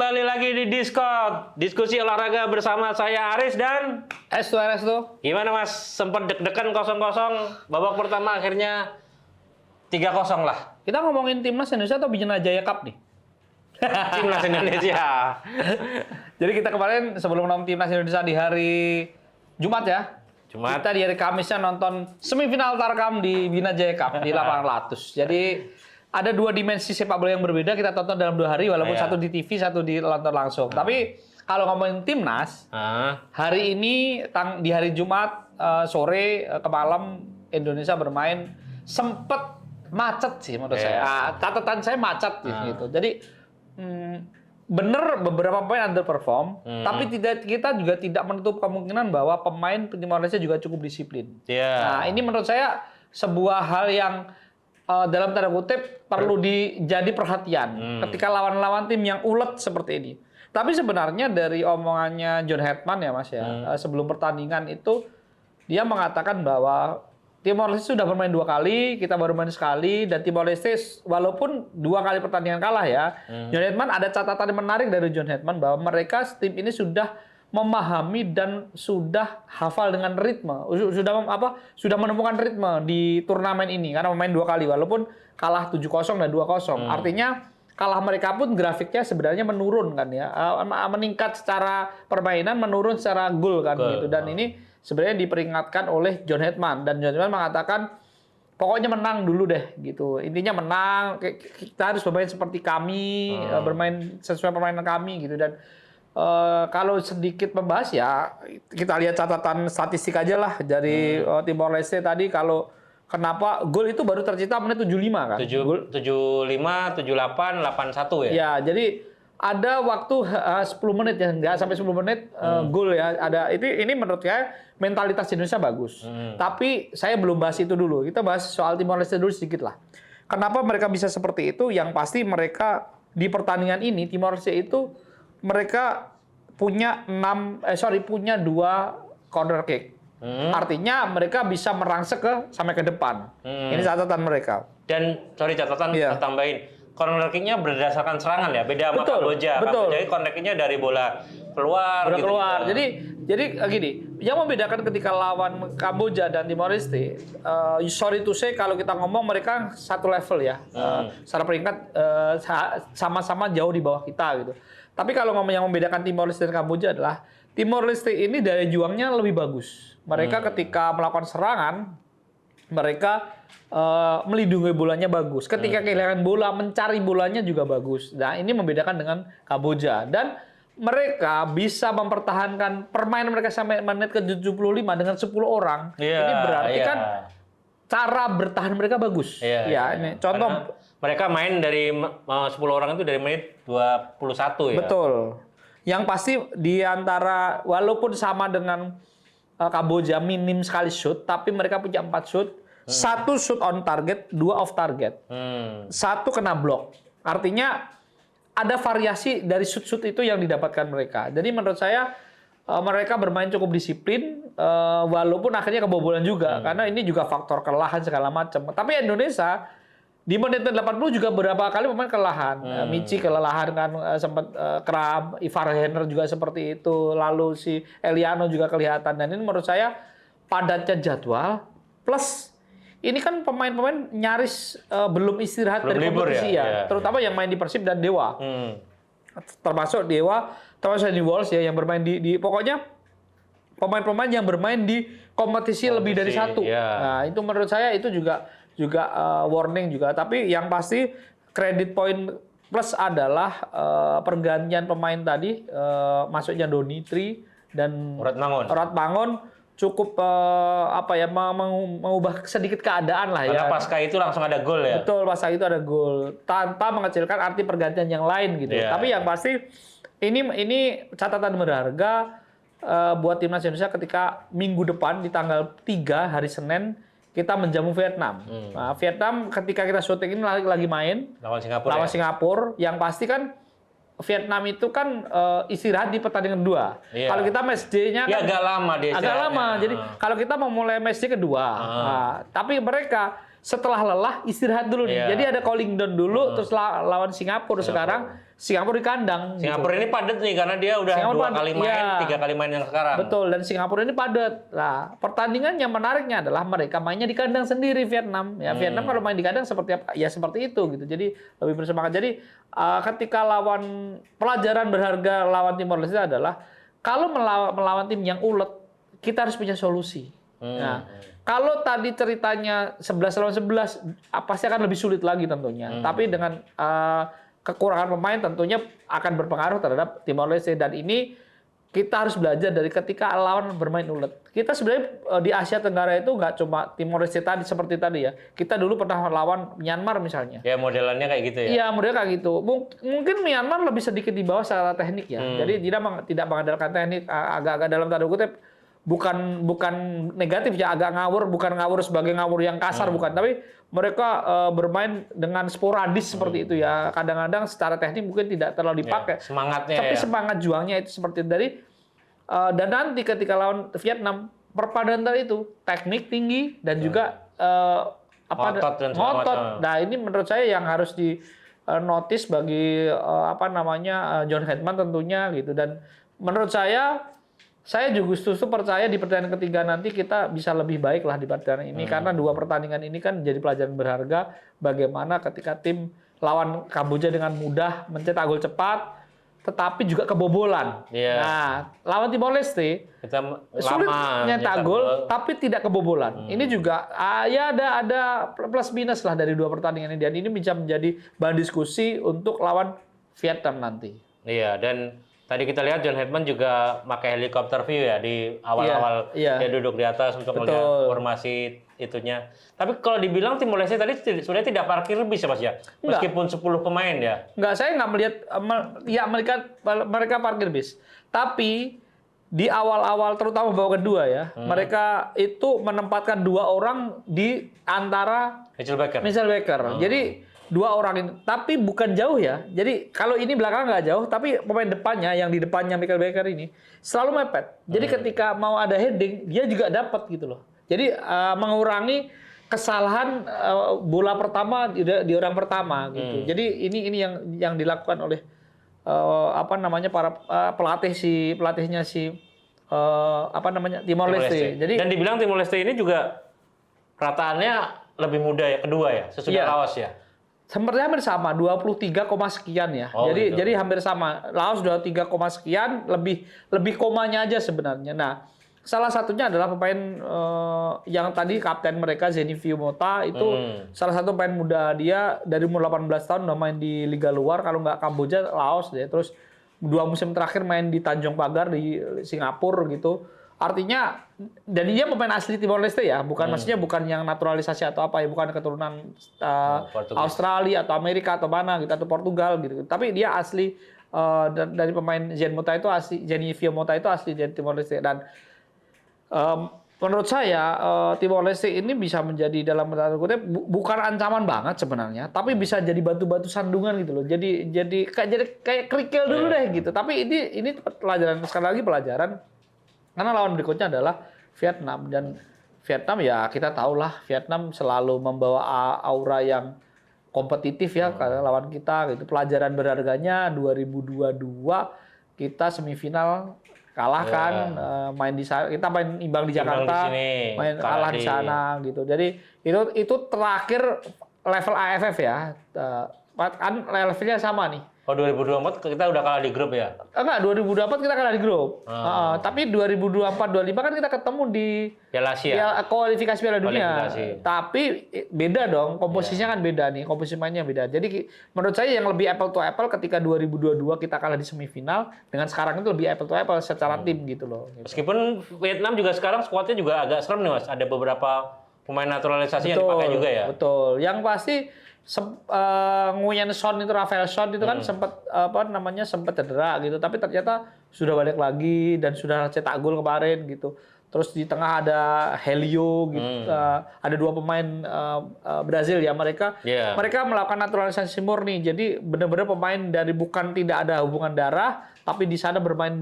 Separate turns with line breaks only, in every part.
kembali lagi di Discord. Diskusi olahraga bersama saya Aris dan
Resto.
gimana Mas? Sempat deg-degan 0-0, babak pertama akhirnya 3-0 lah.
Kita ngomongin timnas Indonesia atau Bina Jaya Cup nih?
Timnas Indonesia.
Jadi kita kemarin sebelum nonton timnas Indonesia di hari Jumat ya.
Jumat.
Kita di hari Kamisnya nonton semifinal Tarkam di Bina Jaya Cup di lapangan Latus. Jadi ada dua dimensi sepak bola yang berbeda kita tonton dalam 2 hari, walaupun satu di TV, satu di nonton langsung. Tapi kalau ngomongin timnas, hari ini di hari Jumat sore ke malam Indonesia bermain sempet macet sih menurut saya. Catatan saya macet gitu. Jadi bener beberapa pemain underperform, tapi kita juga tidak menutup kemungkinan bahwa pemain Timor Leste juga cukup disiplin. Nah, ini menurut saya sebuah hal yang dalam tanda kutip perlu jadi perhatian ketika lawan-lawan tim yang ulet seperti ini. Tapi sebenarnya dari omongannya John Hetman ya Mas ya, sebelum pertandingan itu dia mengatakan bahwa Timor Leste sudah bermain 2 kali, kita baru main sekali, dan Timor Leste walaupun 2 kali pertandingan kalah ya, John Hetman ada catatan yang menarik dari John Hetman bahwa mereka tim ini sudah memahami dan sudah hafal dengan ritme, sudah menemukan ritme di turnamen ini karena memain 2 kali walaupun kalah 7-0 dan 2-0. Artinya kalah mereka pun grafiknya sebenarnya menurun kan ya, meningkat secara permainan, menurun secara gol kan gitu. Dan ini sebenarnya diperingatkan oleh John Hetman, dan John Hetman mengatakan pokoknya menang dulu deh gitu. Intinya menang, kita harus bermain seperti kami, bermain sesuai permainan kami gitu. Dan kalau sedikit membahas ya, kita lihat catatan statistik aja lah dari Timor Leste tadi. Kalau kenapa gol itu baru tercipta menit 75 kan?
75, 78, 81 ya?
Ya, jadi ada waktu 10 menit ya, nggak sampai 10 menit gol ya. Ada ini menurut saya mentalitas Indonesia bagus. Tapi saya belum bahas itu dulu. Kita bahas soal Timor Leste dulu sedikit lah. Kenapa mereka bisa seperti itu? Yang pasti mereka di pertandingan ini Timor Leste itu mereka punya 2 corner kick. Artinya mereka bisa merangsek sampai ke depan. Ini catatan mereka.
Dan catatan tambahin, corner kick-nya berdasarkan serangan ya, beda sama Kamboja.
Betul.
Jadi corner kick-nya dari bola keluar. Gitu.
Jadi gini, yang membedakan ketika lawan Kamboja dan Timor Leste, sorry to say kalau kita ngomong mereka satu level ya, secara peringkat sama-sama jauh di bawah kita gitu. Tapi kalau ngomong yang membedakan Timor Leste dan Kamboja adalah Timor Leste ini daya juangnya lebih bagus. Mereka ketika melakukan serangan, mereka melindungi bolanya bagus. Ketika kehilangan bola, mencari bolanya juga bagus. Nah, ini membedakan dengan Kamboja. Dan mereka bisa mempertahankan permainan mereka sampai menit ke 75 dengan 10 orang. Ini berarti kan cara bertahan mereka bagus. Ini contoh.
Karena mereka main dari 10 orang itu dari menit 21 ya.
Betul. Yang pasti di antara walaupun sama dengan Kamboja minim sekali shoot, tapi mereka punya 4 shoot. 1 shoot on target, 2 off target. 1 kena blok. Artinya ada variasi dari shoot-shoot itu yang didapatkan mereka. Jadi menurut saya mereka bermain cukup disiplin, walaupun akhirnya kebobolan juga. Karena ini juga faktor kelelahan segala macam. Tapi Indonesia di menit 80 juga beberapa kali pemain kelelahan. Michi kelelahan kan, sempat kram. Ivar Henner juga seperti itu. Lalu si Eliano juga kelihatan. Dan ini menurut saya padatnya jadwal. Plus ini kan pemain-pemain nyaris belum istirahat dari kompetisi ya. Terutama yang main di Persib dan Dewa. Termasuk Dewa, termasuk di Wolves ya yang bermain di pokoknya pemain-pemain yang bermain di kompetisi lebih dari 1. Nah, itu menurut saya itu juga warning juga. Tapi yang pasti kredit poin plus adalah pergantian pemain tadi, masuknya Doni Tri dan Orat Mangun cukup mengubah sedikit keadaan lah ya.
Karena pasca itu langsung ada gol ya.
Betul, pasca itu ada gol tanpa mengecilkan arti pergantian yang lain gitu. Tapi yang pasti ini catatan berharga buat timnas Indonesia ketika minggu depan di tanggal 3 hari Senin kita menjamu Vietnam. Nah, Vietnam ketika kita syuting ini lagi main
lawan
Singapura. Yang pasti kan Vietnam itu kan istirahat di pertandingan kedua. Kalau kita match day-nya kan
agak lama dia.
Agak lama. Jadi kalau kita mau mulai match day kedua. Tapi mereka setelah lelah istirahat dulu nih. Jadi ada calling down dulu terus lawan Singapura sekarang Singapura di kandang.
Singapura ini padat nih karena dia udah
Singapura
2 kali main,
iya.
3 kali main yang sekarang.
Betul, dan Singapura ini padat. Nah, pertandingan yang menariknya adalah mereka mainnya di kandang sendiri Vietnam. Ya, Vietnam kalau main di kandang seperti apa? Ya seperti itu gitu. Jadi lebih bersemangat. Jadi ketika lawan pelajaran berharga lawan Timor Leste adalah kalau melawan tim yang ulet, kita harus punya solusi. Nah, kalau tadi ceritanya 11 lawan 11 pasti akan lebih sulit lagi tentunya. Tapi dengan kekurangan pemain tentunya akan berpengaruh terhadap Timor Leste, dan ini kita harus belajar dari ketika lawan bermain ulet. Kita sebenarnya di Asia Tenggara itu nggak cuma Timor Leste tadi seperti tadi ya. Kita dulu pernah lawan Myanmar misalnya.
Ya modelannya kayak gitu ya.
Iya, modelnya kayak gitu. Mungkin Myanmar lebih sedikit di bawah secara teknik ya. Jadi tidak mengandalkan teknik, agak-agak dalam tanda kutip bukan negatif ya, agak ngawur, bukan ngawur sebagai ngawur yang kasar bukan, tapi mereka bermain dengan sporadis seperti itu ya. Kadang-kadang secara teknik mungkin tidak terlalu dipakai.
Semangatnya
tapi
ya.
semangat juangnya itu seperti itu. Dari dan nanti ketika lawan Vietnam perpaduan itu teknik tinggi dan juga
ngotot dan segala
ngotot.
macam.
Nah, ini menurut saya yang harus di notice bagi John Hetman tentunya gitu. Dan menurut saya juga justru percaya di pertandingan ketiga nanti kita bisa lebih baik lah di pertandingan ini, karena 2 pertandingan ini kan jadi pelajaran berharga bagaimana ketika tim lawan Kamboja dengan mudah mencetak gol cepat tetapi juga kebobolan.
Iya.
Nah, lawan Timor Leste
Kita
sulit
lama
nyetak gol tapi tidak kebobolan. Ini juga ya ada plus minus lah dari 2 pertandingan ini, dan ini bisa menjadi bahan diskusi untuk lawan Vietnam nanti.
Iya, dan tadi kita lihat John Hetman juga pakai helikopter view ya di awal-awal
Iya.
dia duduk di atas untuk
Betul.
melihat formasi itunya. Tapi kalau dibilang Timor Leste tadi sebenarnya tidak parkir bis ya Mas ya?
Enggak.
Meskipun 10 pemain ya.
Enggak, saya nggak melihat ya mereka parkir bis. Tapi di awal-awal terutama babak kedua ya, mereka itu menempatkan 2 orang di antara
Mitchell Baker.
Jadi 2 orang ini, tapi bukan jauh ya. Jadi kalau ini belakang nggak jauh, tapi pemain depannya yang di depannya Michael Baker ini selalu mepet. Jadi ketika mau ada heading, dia juga dapat gitu loh. Jadi mengurangi kesalahan bola pertama di orang pertama gitu. Jadi ini yang dilakukan oleh para pelatihnya Timor Leste. Jadi
Dan dibilang Timor Leste ini juga rataannya lebih muda ya, kedua ya, sesudah
Iya.
Laos ya.
Sebenarnya hampir sama, 23, sekian ya.
Oh, gitu.
Jadi hampir sama. Laos 23, sekian, lebih komanya aja sebenarnya. Nah, salah satunya adalah pemain yang tadi kapten mereka Zeni Fiumota itu salah satu pemain muda, dia dari umur 18 tahun udah main di liga luar, kalau nggak Kamboja, Laos deh. Terus 2 musim terakhir main di Tanjung Pagar di Singapura gitu. Artinya, dan dia pemain asli Timor Leste ya, maksudnya bukan yang naturalisasi atau apa ya, bukan keturunan Australia atau Amerika atau mana gitu, atau Portugal gitu. Tapi dia asli dari pemain Zeni Fiumota itu asli dari Timor Leste. Dan menurut saya Timor Leste ini bisa menjadi dalam tanda kutip bukan ancaman banget sebenarnya, tapi bisa jadi batu-batu sandungan gitu loh. Jadi kayak kerikil dulu deh gitu. Tapi ini pelajaran, sekali lagi pelajaran. Karena lawan berikutnya adalah Vietnam, dan Vietnam ya kita tahulah Vietnam selalu membawa aura yang kompetitif ya karena lawan kita gitu. Pelajaran berharganya 2022 kita semifinal kalah kan, main di sana, kita main imbang di Jakarta, main kalah di sana gitu. Jadi itu terakhir level AFF ya. Kan levelnya sama nih.
Oh 2024 kita udah kalah di grup ya?
Enggak, 2024 kita kalah di grup. Tapi 2024-25 kan kita ketemu di
Piala Asia.
Kualifikasi Piala Dunia. Tapi beda dong, komposisinya kan beda nih, komposisi mainnya beda. Jadi menurut saya yang lebih apple to apple ketika 2022 kita kalah di semifinal, dengan sekarang itu lebih apple to apple secara tim gitu loh.
Meskipun Vietnam juga sekarang skuadnya juga agak serem nih Mas. Ada beberapa pemain naturalisasi yang dipakai juga ya?
Betul. Yang pasti Nguyen Son itu, Rafael Son itu kan sempat cedera gitu, tapi ternyata sudah balik lagi dan sudah cetak gol kemarin gitu. Terus di tengah ada Helio gitu. Ada 2 pemain Brazil ya, mereka melakukan naturalisasi murni. Jadi benar-benar pemain dari bukan tidak ada hubungan darah, tapi di sana bermain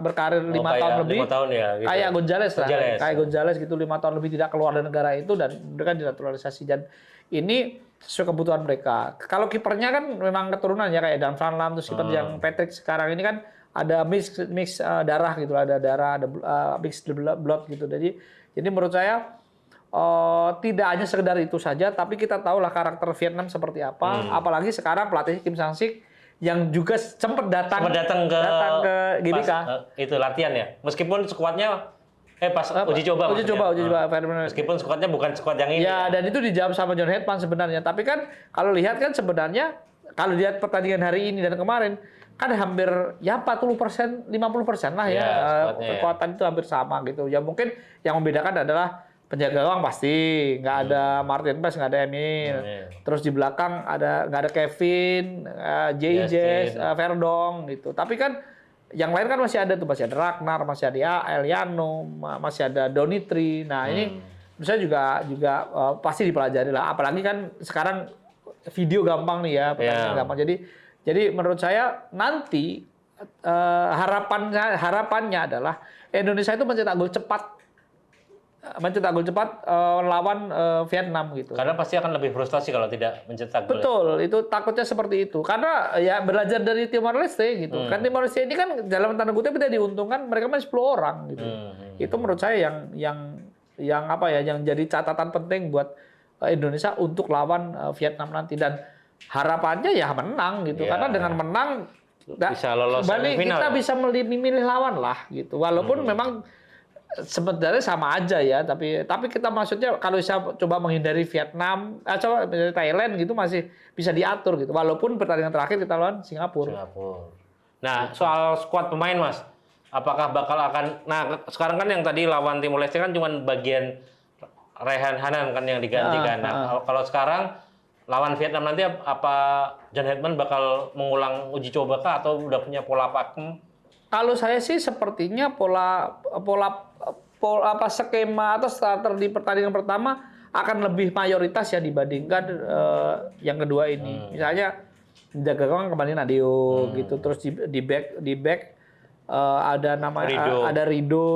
berkarir 5 tahun lebih.
5 tahun ya gitu.
Kayak Gonzalez lah. Kayak Gonzalez gitu 5 tahun lebih tidak keluar dari negara itu dan mereka dinaturalisasi, dan ini sesuai kebutuhan mereka. Kalau kipernya kan memang keturunan ya kayak Dan Van Lam, terus kiper yang Patrick sekarang ini kan ada mix darah gitu, ada darah, ada mix blood gitu. Jadi menurut saya tidak hanya sekedar itu saja, tapi kita tahulah karakter Vietnam seperti apa. Apalagi sekarang pelatih Kim Sang-sik yang juga sempat datang ke GBK.
Itu latihan ya. Meskipun skuadnya pas uji coba. Meskipun skuadnya bukan skuad yang ini.
Ya, dan itu dijawab sama John Hetman sebenarnya. Tapi kan kalau lihat kan sebenarnya kalau lihat pertandingan hari ini dan kemarin kan hampir ya 40%, 50% lah ya, kekuatan itu hampir sama gitu. Ya mungkin yang membedakan adalah penjaga gawang pasti nggak ada Martin Paes, nggak ada Emil. Terus di belakang nggak ada Kevin, Jess, Verdong gitu. Tapi kan yang lain kan masih ada tuh, masih ada Ragnar, masih ada Eliano, masih ada Donitri. Nah ini bisa juga pasti dipelajari lah. Apalagi kan sekarang video gampang nih ya, pertandingan gampang. Jadi menurut saya nanti harapannya adalah Indonesia itu mencetak gol cepat lawan Vietnam gitu.
Karena pasti akan lebih frustasi kalau tidak mencetak gol.
Betul, itu takutnya seperti itu. Karena ya belajar dari Timor Leste gitu. Kan Timor Leste ini kan dalam tanda kutip tidak diuntungkan, mereka main 10 orang gitu. Itu menurut saya yang apa ya, yang jadi catatan penting buat Indonesia untuk lawan Vietnam nanti, dan harapannya ya menang gitu. Karena dengan menang
bisa lolos semifinal.
Kita bisa memilih lawan lah gitu. Walaupun memang sebenarnya sama aja ya, tapi kita maksudnya kalau bisa coba menghindari Vietnam, coba menghindari Thailand gitu masih bisa diatur gitu. Walaupun pertandingan terakhir kita lawan Singapura.
Nah, soal skuad pemain Mas, apakah bakal nah sekarang kan yang tadi lawan Timor Leste kan cuma bagian Rehan Hanan kan yang digantikan. Nah, kalau sekarang lawan Vietnam nanti apa John Hetman bakal mengulang uji coba kah atau udah punya pola pakem?
Kalau saya sih sepertinya pola skema atau starter di pertandingan pertama akan lebih mayoritas ya dibandingkan yang kedua ini. Misalnya jaga gawang kembali Nadeo gitu, terus di back ada Rido.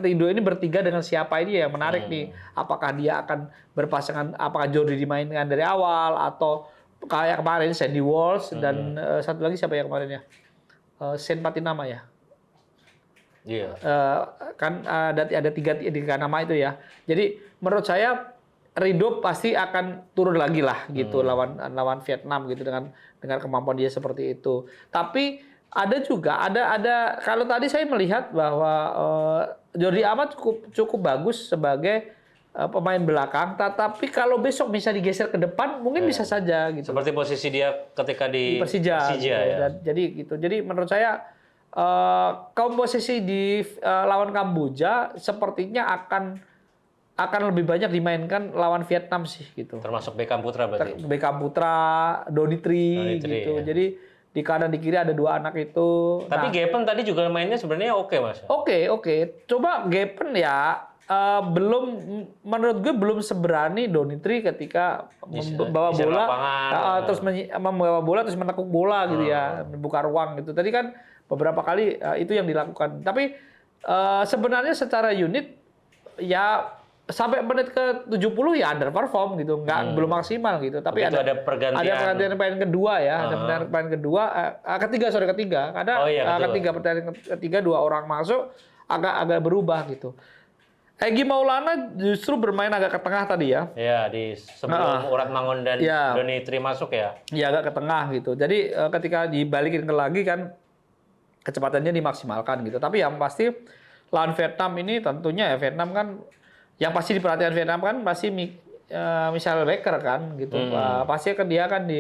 Rido ini bertiga dengan siapa ini yang menarik nih. Apakah dia akan berpasangan, apakah Jordi dimainkan dari awal atau kayak kemarin Sandy Walsh dan satu lagi siapa yang kemarin ya? Sen Patinama ya.
Iya.
Kan ada tiga nama itu ya. Jadi menurut saya Rido pasti akan turun lagi lah gitu lawan Vietnam gitu dengan kemampuan dia seperti itu. Tapi ada juga ada kalau tadi saya melihat bahwa Jordi Amat cukup bagus sebagai pemain belakang, tetapi kalau besok bisa digeser ke depan mungkin bisa saja gitu.
Seperti posisi dia ketika di
Persija
ya.
Dan, jadi gitu. Jadi menurut saya komposisi di lawan Kamboja sepertinya akan lebih banyak dimainkan lawan Vietnam sih gitu.
Termasuk Beckham Putra berarti.
Beckham Putra, Donitri gitu. Ya. Jadi di kanan di kiri ada 2 anak itu.
Tapi Gepen tadi juga mainnya sebenarnya oke Mas.
Oke. Coba Gepen ya menurut gue belum seberani Donitri ketika membawa bola terus membawa bola terus menekuk bola gitu ya, membuka ruang gitu. Tadi kan beberapa kali itu yang dilakukan. Tapi sebenarnya secara unit ya sampai menit ke 70 ya underperform gitu, belum maksimal gitu. Tapi ada pergantian pemain kedua ya, ada pemain kedua, ketiga. Karena pertandingan ketiga 2 orang masuk agak berubah gitu. Egy Maulana justru bermain agak ke tengah tadi ya.
Iya, sebelum Urat Mangun dan Donitri masuk ya. Iya,
agak ke tengah gitu. Jadi ketika dibalikin lagi kan kecepatannya dimaksimalkan gitu. Tapi yang pasti lawan Vietnam ini tentunya ya, Vietnam kan yang pasti diperhatikan Vietnam kan pasti Michael Becker kan gitu. Pasti kan dia kan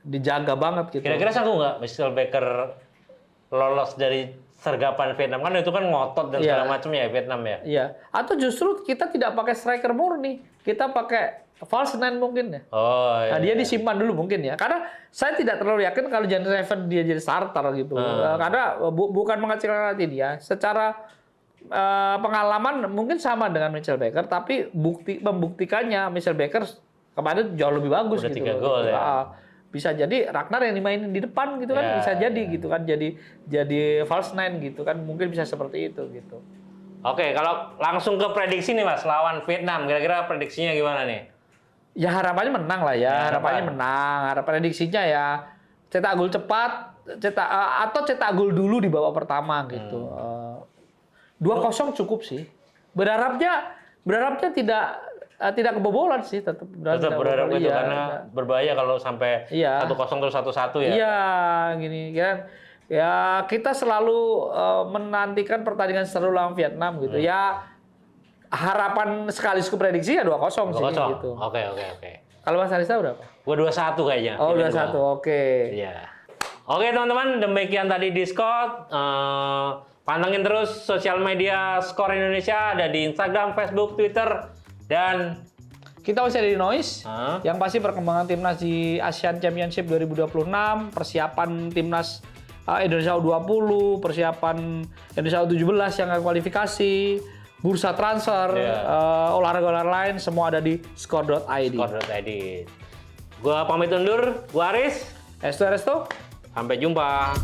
dijaga banget gitu.
Kira-kira sanggup nggak Michael Becker lolos dari sergapan Vietnam, kan itu kan ngotot dan segala macam ya Vietnam ya.
Iya. Atau justru kita tidak pakai striker murni, kita pakai false nine mungkin ya.
Oh,
Nah, dia disimpan dulu mungkin ya. Karena saya tidak terlalu yakin kalau Jan Seven dia jadi starter gitu. Karena bukan mengecilkan hati dia. Secara pengalaman mungkin sama dengan Mitchell Baker, tapi membuktikannya Mitchell Baker kemarin jauh lebih bagus
udah
gitu.
3 gol ya.
Bisa jadi Ragnar yang dimainin di depan gitu kan, bisa jadi gitu kan, jadi false nine gitu kan, mungkin bisa seperti itu gitu.
Oke, kalau langsung ke prediksi nih Mas, lawan Vietnam, kira-kira prediksinya gimana nih?
Ya harapannya menang lah ya, harapannya menang. Harapan prediksinya ya cetak gol cepat, atau cetak gol dulu di babak pertama gitu. 2-0 cukup sih. Berharapnya tidak kebobolan sih, tetap
berharap itu karena berbahaya kalau sampai 1-0 terus 1-1 ya.
Iya, gini kan. Ya kita selalu menantikan pertandingan seru lawan Vietnam gitu. Ya harapan sekaligus prediksi ya 2-0 sih gitu.
Oke.
Kalau Mas Arista berapa?
Gua 2-1 kayaknya.
Oh, 2-1. Oke.
Iya. Oke, teman-teman, demikian tadi Discord. Pantengin terus sosial media Skor Indonesia, ada di Instagram, Facebook, Twitter, dan
kita masih ada di Noise. Yang pasti perkembangan timnas di Asian Championship 2026, persiapan timnas Indonesia U20, persiapan Indonesia U17 yang akan kualifikasi, bursa transfer, olahraga lain, semua ada di skor.id.
Gua pamit undur, gua Aris.
Resto.
Sampai jumpa.